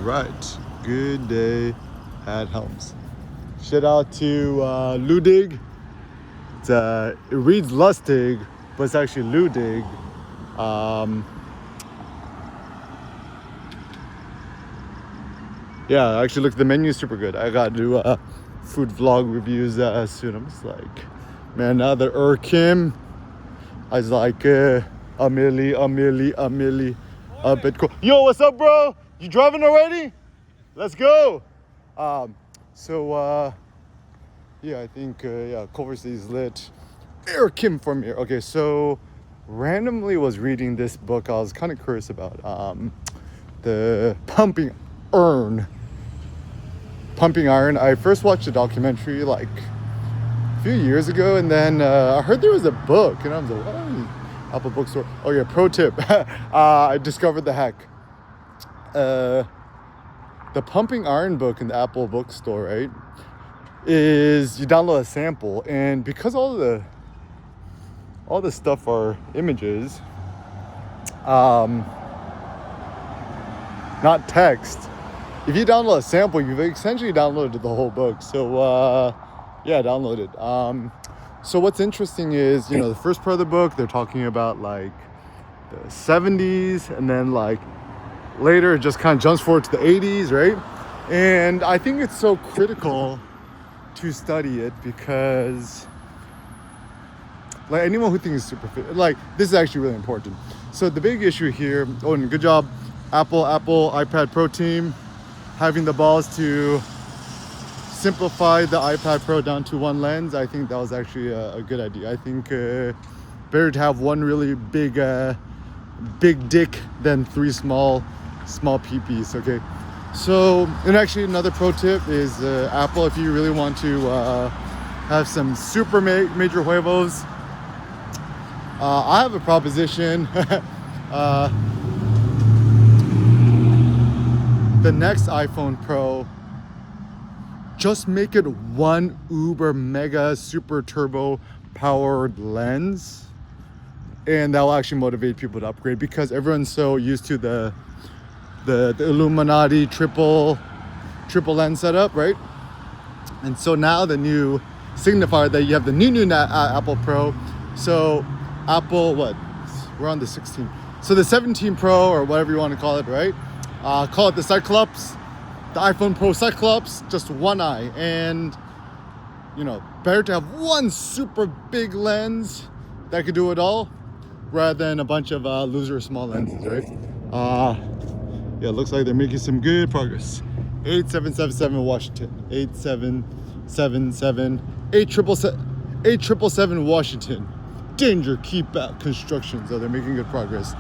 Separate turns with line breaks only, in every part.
right. Good day at Helms. Shout out to Ludig. It reads Lustig, but it's actually Ludig. Yeah, actually, look, the menu is super good. I got to do food vlog reviews soon. I'm just like, man, now the Kim, I was like, a milli, a bit cool. Yo, what's up, bro? You driving already? Let's go. Yeah, I think, Culver City is lit. Kim from here. Okay, so randomly was reading this book I was kind of curious about. The Pumping Iron. I first watched a documentary like a few years ago, and then I heard there was a book, and I was like, what? Apple bookstore. Oh yeah, pro tip. I discovered the hack. The Pumping Iron book in the Apple bookstore, right, is you download a sample, and because all the stuff are images, not text. If you download a sample, you've essentially downloaded the whole book. So yeah, download it. So what's interesting is, the first part of the book, they're talking about like the 70s, and then like later it just kind of jumps forward to the 80s, right? And I think it's so critical to study it because like anyone who thinks super fit, like this is actually really important. So the big issue here, and good job, Apple iPad Pro team, having the balls to simplify the iPad Pro down to one lens. I think that was actually a good idea. I think better to have one really big dick than three small peepees. Okay, so, and actually another pro tip is Apple, if you really want to have some super major huevos, I have a proposition. The next iPhone Pro, just make it one uber mega super turbo powered lens, and that will actually motivate people to upgrade, because everyone's so used to the Illuminati triple lens setup, right? And so now the new signifier that you have the new Apple Pro. So Apple, we're on the 16. So the 17 Pro, or whatever you want to call it, right? Call it the Cyclops, the iPhone Pro Cyclops, just one eye. And, better to have one super big lens that could do it all, rather than a bunch of loser small lenses, right? Yeah, it looks like they're making some good progress. 8777 Washington. 8777 8777 Washington. Danger, keep out construction. So they're making good progress.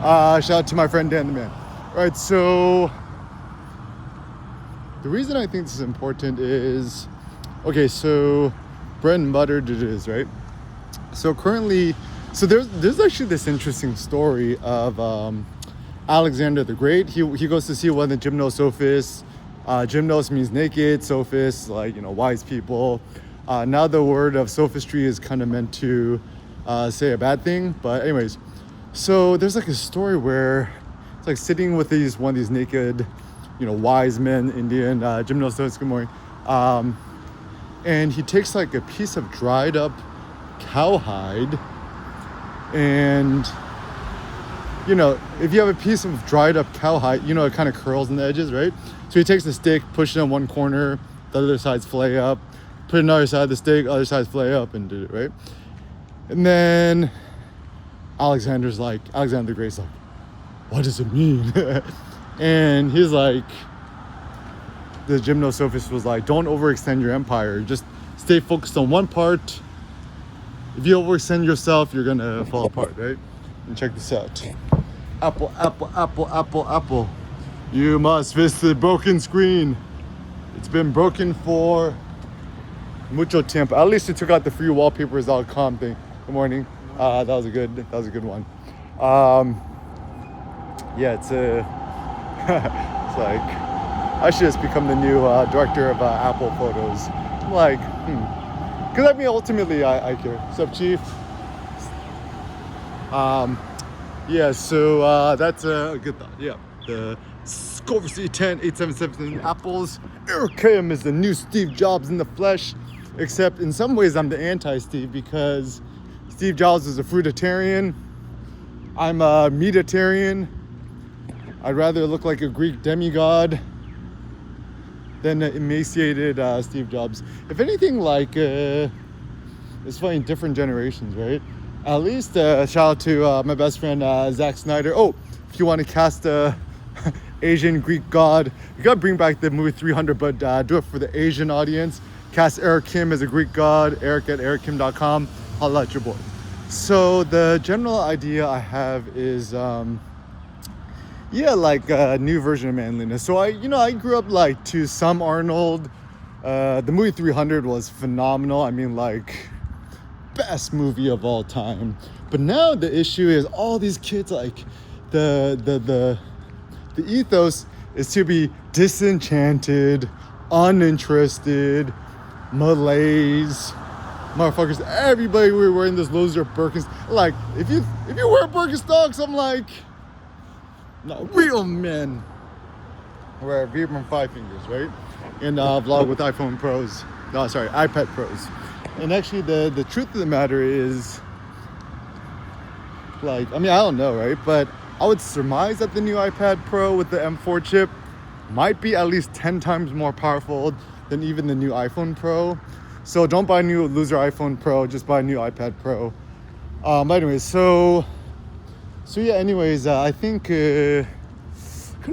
Shout out to my friend Dan the Man. All right, so the reason I think this is important is, okay, so bread and butter it is, right? So currently, there's actually this interesting story of Alexander the Great. He goes to see one of the gymnosophists. Gymnos means naked, sophists, like, wise people. Now the word of sophistry is kind of meant to say a bad thing, but anyways, so there's like a story where it's like sitting with one of these naked, wise men, Indian gymnosophists. Good morning. And he takes like a piece of dried up cowhide, and if you have a piece of dried up cowhide, it kind of curls in the edges, right? So he takes the stick, pushes it in one corner, the other side's flay up, put another side of the stick, other side's flay up, and did it, right? And then Alexander the Great's like, what does it mean? And he's like, the gymnosophist was like, don't overextend your empire, just stay focused on one part. If you overextend yourself, you're gonna fall apart, right? And check this out. Apple. You must fix the broken screen. It's been broken for mucho tiempo. At least it took out the freewallpapers.com thing. Good morning. That was a good one. Yeah, it's it's like I should just become the new director of Apple Photos. I'm like, because ultimately I care. What's up, Chief? Yeah, so that's a good thought. Yeah, the Culver City 10, 877 Apples. Eric Kim is the new Steve Jobs in the flesh. Except in some ways I'm the anti-Steve because Steve Jobs is a fruitarian. I'm a meatitarian. I'd rather look like a Greek demigod than an emaciated Steve Jobs. If anything, like, it's funny, different generations, right? At least shout out to my best friend Zack Snyder. Oh, if you want to cast a Asian Greek god, you gotta bring back the movie 300, but do it for the Asian audience. Cast Eric Kim as a Greek god, eric@erickim.com. Holla at your boy. So the general idea I have is, like a new version of manliness. So I grew up like to some Arnold. The movie 300 was phenomenal. I mean, like, best movie of all time. But now the issue is all these kids, like, the ethos is to be disenchanted, uninterested, malaise, motherfuckers. Everybody were wearing this loser Birkenstocks. Like, if you wear Birkenstocks, I'm like, no, real men wear Vibram 5 fingers, right? And vlog with iPhone Pros. No, sorry, iPad Pros. And actually, the truth of the matter is, like, I mean, I don't know, right? But I would surmise that the new iPad Pro with the M4 chip might be at least 10 times more powerful than even the new iPhone Pro. So don't buy a new loser iPhone Pro, just buy a new iPad Pro. But anyways, so yeah, anyways, I think kind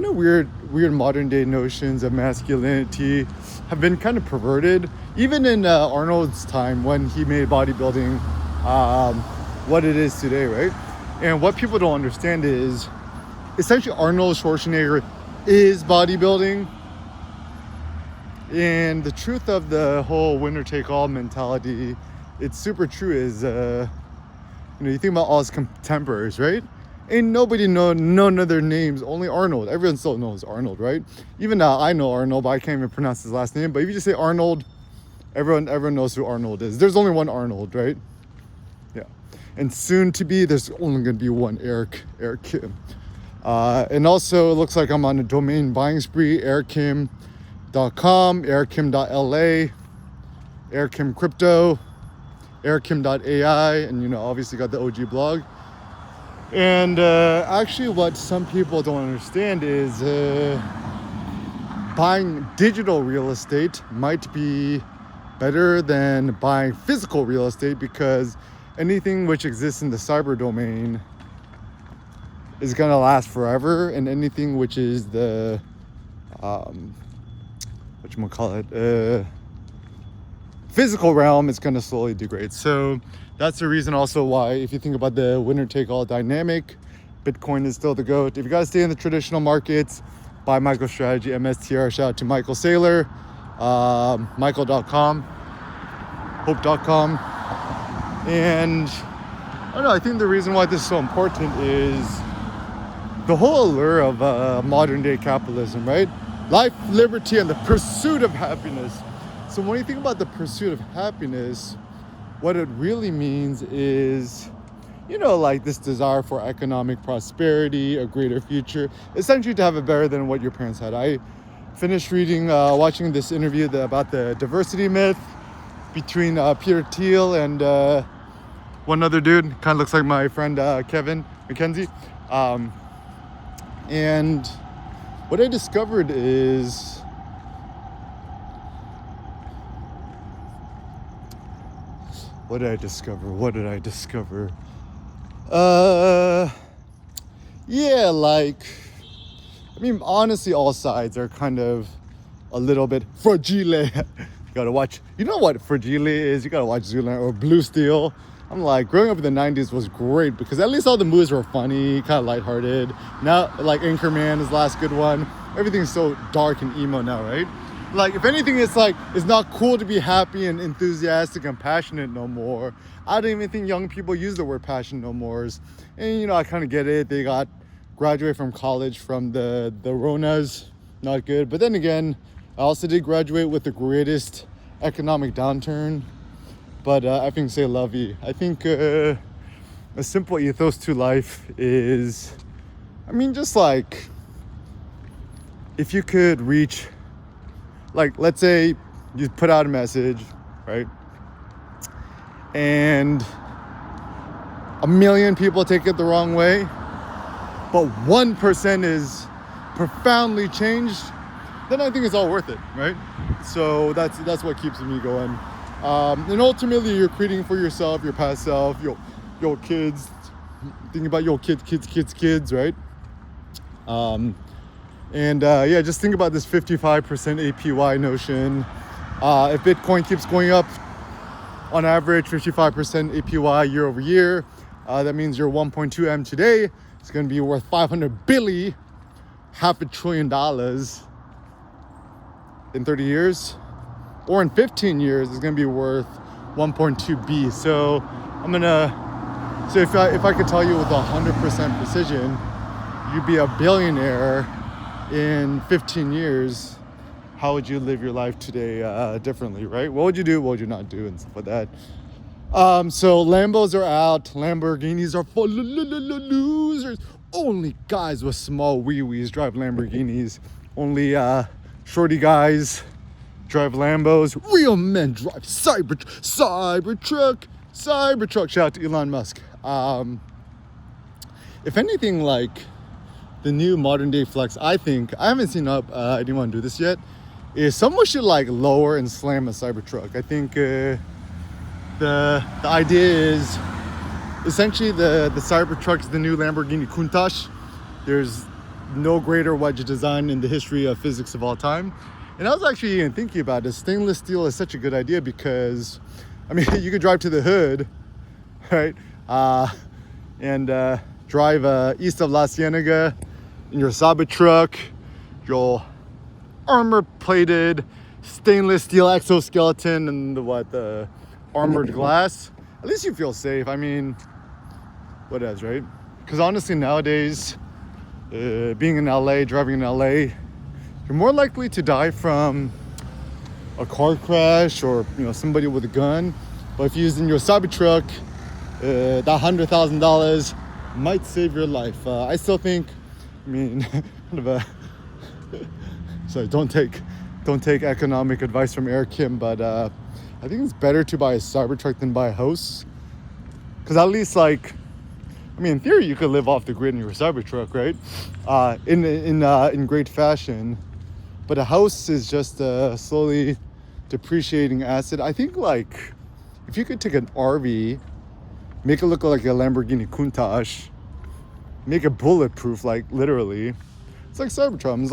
of weird modern day notions of masculinity have been kind of perverted, even in Arnold's time when he made bodybuilding what it is today, right? And what people don't understand is essentially Arnold Schwarzenegger is bodybuilding. And the truth of the whole winner take all mentality, it's super true, is you think about all his contemporaries, right? Ain't nobody know none of their names, only Arnold. Everyone still knows Arnold, right? Even now I know Arnold, but I can't even pronounce his last name. But if you just say Arnold, everyone knows who Arnold is. There's only one Arnold, right? Yeah. And soon to be, there's only gonna be one Eric Kim. And also it looks like I'm on a domain buying spree, erickim.com, erickim.la, erickim crypto, erickim.ai, and obviously got the OG blog. And actually what some people don't understand is buying digital real estate might be better than buying physical real estate, because anything which exists in the cyber domain is gonna last forever, and anything which is the physical realm is gonna slowly degrade. So that's the reason also why, if you think about the winner take all dynamic, Bitcoin is still the GOAT. If you gotta stay in the traditional markets, buy MicroStrategy, MSTR. Shout out to Michael Saylor, Michael.com, Hope.com. And I don't know, I think the reason why this is so important is the whole allure of modern day capitalism, right? Life, liberty, and the pursuit of happiness. So when you think about the pursuit of happiness, what it really means is, like this desire for economic prosperity, a greater future, essentially to have it better than what your parents had. I finished watching this interview about the diversity myth between Peter Thiel and one other dude, kind of looks like my friend Kevin McKenzie. And what I discovered is, what did I discover? Yeah, like, I mean, honestly, all sides are kind of a little bit fragile. You gotta watch, you know what fragile is? You gotta watch Zoolander or Blue Steel. I'm like, growing up in the 90s was great because at least all the movies were funny, kind of lighthearted. Now, like Anchorman is the last good one. Everything's so dark and emo now, right? Like, if anything, it's not cool to be happy and enthusiastic and passionate no more. I don't even think young people use the word passion no more. And, I kind of get it. They graduated from college from the Ronas. Not good. But then again, I also did graduate with the greatest economic downturn. But I think c'est la vie. I think a simple ethos to life is, just like if you could reach, like, let's say you put out a message, right? And 1,000,000 people take it the wrong way, but 1% is profoundly changed, then I think it's all worth it, right? So that's what keeps me going. And ultimately, you're creating for yourself, your past self, your kids, thinking about your kids, right? Yeah, just think about this 55% APY notion. If Bitcoin keeps going up on average 55% APY year over year, that means your 1.2 M today is going to be worth 500 billion, $500 billion in 30 years, or in 15 years is going to be worth 1.2 B. So if I could tell you with 100% precision, you'd be a billionaire in 15 years, how would you live your life today differently, right? What would you do? What would you not do? And stuff like that. So Lambos are out. Lamborghinis are for losers. Only guys with small wee-wees drive Lamborghinis. Only shorty guys drive Lambos. Real men drive Cybertruck. Shout out to Elon Musk. If anything, like the new modern day flex, I think, I haven't seen anyone do this yet, is someone should like lower and slam a Cybertruck. I think the idea is essentially the Cybertruck is the new Lamborghini Countach. There's no greater wedge design in the history of physics of all time. And I was actually even thinking about it. Stainless steel is such a good idea because, I mean, you could drive to the hood, right? And drive east of La Cienega in your Cybertruck, your armor-plated stainless steel exoskeleton and the armored glass. At least you feel safe. I mean, what else, right? Because honestly, nowadays, being in LA, driving in LA, you're more likely to die from a car crash or somebody with a gun. But if you're using your Cybertruck, that $100,000 might save your life. I still think, kind of a sorry, don't take economic advice from Eric Kim, but I think it's better to buy a Cybertruck than buy a house, because at least in theory you could live off the grid in your Cybertruck, right? In great fashion, but a house is just a slowly depreciating asset. I think if you could take an RV, make it look like a Lamborghini Countach, make it bulletproof, literally. It's like Cybertruck. It's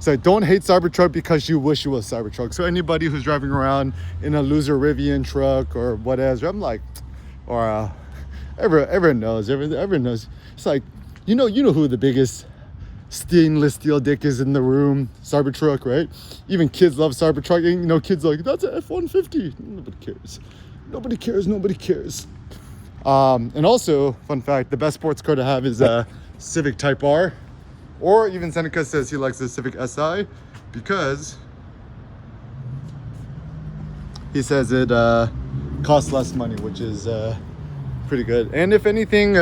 like don't hate Cybertruck because you wish you was Cybertruck. So anybody who's driving around in a loser Rivian truck or whatever, everyone knows. It's like, you know who the biggest stainless steel dick is in the room? Cybertruck, right? Even kids love Cybertruck. Kids are like, that's an F-150. Nobody cares. And also, fun fact, the best sports car to have is a Civic Type R. Or even Seneca says he likes the Civic SI because he says it costs less money, which is pretty good. And if anything,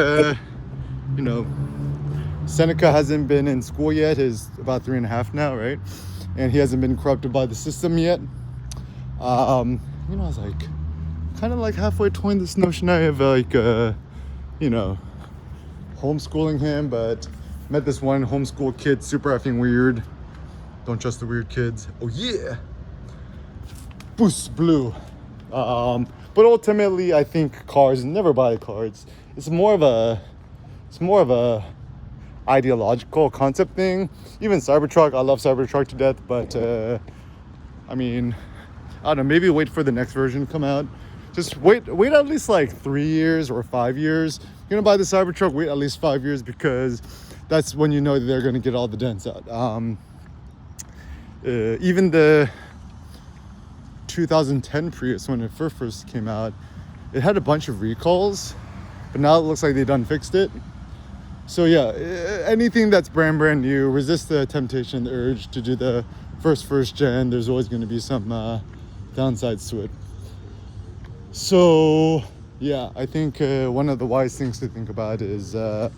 Seneca hasn't been in school yet. He's about 3.5 now, right? And he hasn't been corrupted by the system yet. I was kind of halfway toying this notion of homeschooling him, but met this one homeschool kid, super effing weird. Don't trust the weird kids. Oh yeah, boost blue. But ultimately, I think cars, never buy cars. It's more of a ideological concept thing. Even Cybertruck, I love Cybertruck to death, but I don't know, maybe wait for the next version to come out. Just wait at least 3 years or 5 years. You're gonna buy the Cybertruck, wait at least 5 years, because that's when you know that they're gonna get all the dents out. Even the 2010 Prius, when it first came out, it had a bunch of recalls, but now it looks like they done fixed it. So yeah, anything that's brand new, resist the temptation, the urge to do the first gen. There's always going to be some downsides to it. So yeah, I think one of the wise things to think about is that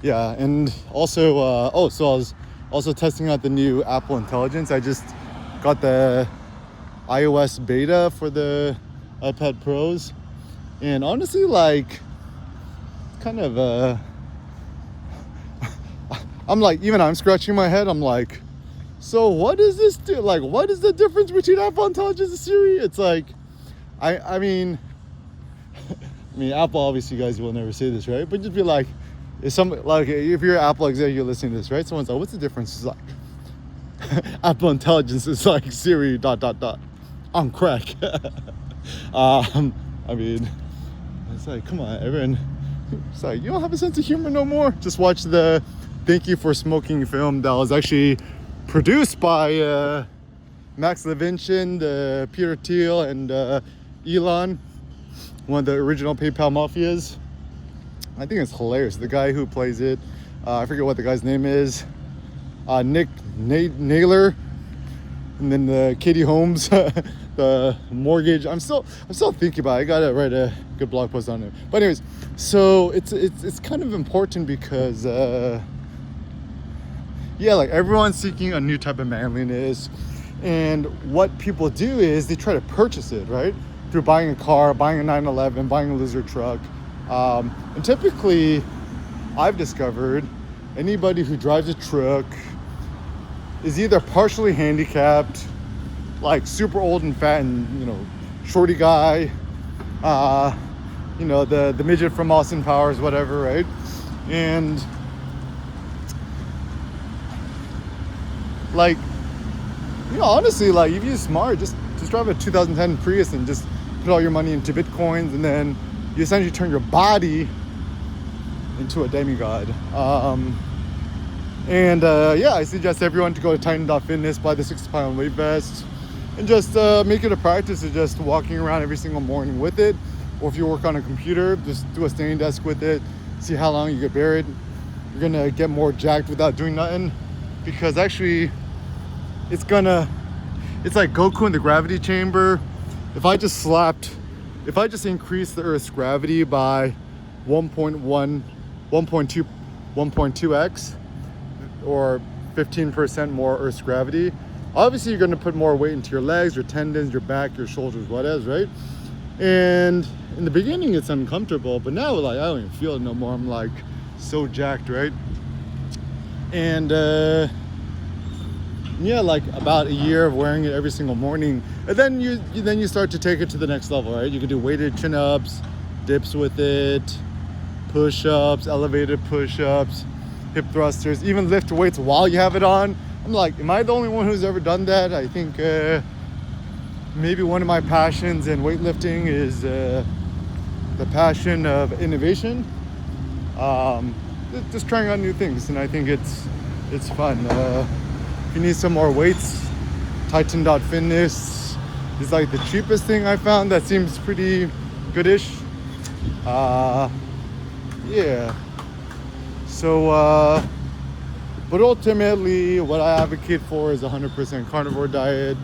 Yeah, and also, so I was also testing out the new Apple Intelligence. I just got the iOS beta for the iPad Pros, and honestly, like, kind of, I'm like, even I'm scratching my head. I'm like, so what does this do? Like, what is the difference between Apple Intelligence and Siri? It's like, I mean, Apple, obviously, you guys will never say this, right? But just be like, if you're an Apple executive, you're listening to this, right? Someone's like, what's the difference? It's like, Apple Intelligence is like Siri ... on crack. I mean, it's like, come on, everyone. It's like, you don't have a sense of humor no more. Just watch the Thank You for Smoking film that was actually produced by Max Levinson, Peter Thiel, and Elon, one of the original PayPal mafias. I think it's hilarious. The guy who plays it, I forget what the guy's name is, Nick Naylor, and then Katie Holmes, the mortgage. I'm still thinking about it. I gotta write a good blog post on it. But anyways, so it's kind of important because like everyone's seeking a new type of manliness, and what people do is they try to purchase it, right? Through buying a car, buying a 911, buying a lizard truck. And typically, I've discovered anybody who drives a truck is either partially handicapped, like super old and fat and, shorty guy, the midget from Austin Powers, whatever, right? And like, honestly, like if you're smart, just drive a 2010 Prius and just put all your money into Bitcoins, and then you essentially turn your body into a demigod. I suggest everyone to go to Titan.fitness, buy the 60-pound weight vest, and just make it a practice of just walking around every single morning with it. Or if you work on a computer, just do a standing desk with it, see how long you get buried. You're gonna get more jacked without doing nothing, because actually it's like Goku in the gravity chamber. If I just increase the Earth's gravity by 1.2x, or 15% more Earth's gravity, obviously you're going to put more weight into your legs, your tendons, your back, your shoulders, whatever, right? And in the beginning it's uncomfortable, but now like I don't even feel it no more. I'm like so jacked, right? And like about a year of wearing it every single morning, and then you start to take it to the next level, right? You can do weighted chin-ups, dips with it, push-ups, elevated push-ups, hip thrusters, even lift weights while you have it on. I'm like, am I the only one who's ever done that? I think maybe one of my passions in weightlifting is the passion of innovation, just trying out new things, and I think it's fun. If you need some more weights, Titan.fitness is like the cheapest thing I found that seems pretty goodish. So but ultimately what I advocate for is 100% carnivore diet.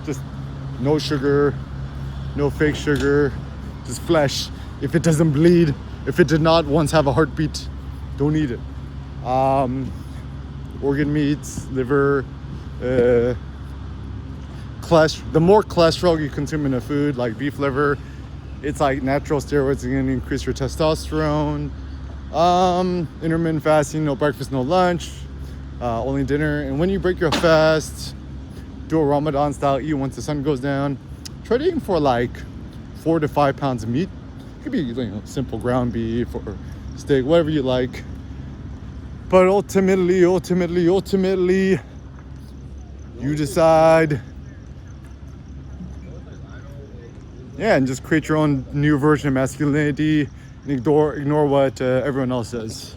Just no sugar, no fake sugar, just flesh. If it doesn't bleed, if it did not once have a heartbeat, don't eat it. Organ meats, liver, the more cholesterol you consume in a food, like beef liver, it's like natural steroids are going to increase your testosterone. Intermittent fasting, no breakfast, no lunch, only dinner. And when you break your fast, do a Ramadan style, eat once the sun goes down. Try to aim for like 4 to 5 pounds of meat. It could be simple ground beef or steak, whatever you like. But ultimately, you decide. And just create your own new version of masculinity and ignore what everyone else says.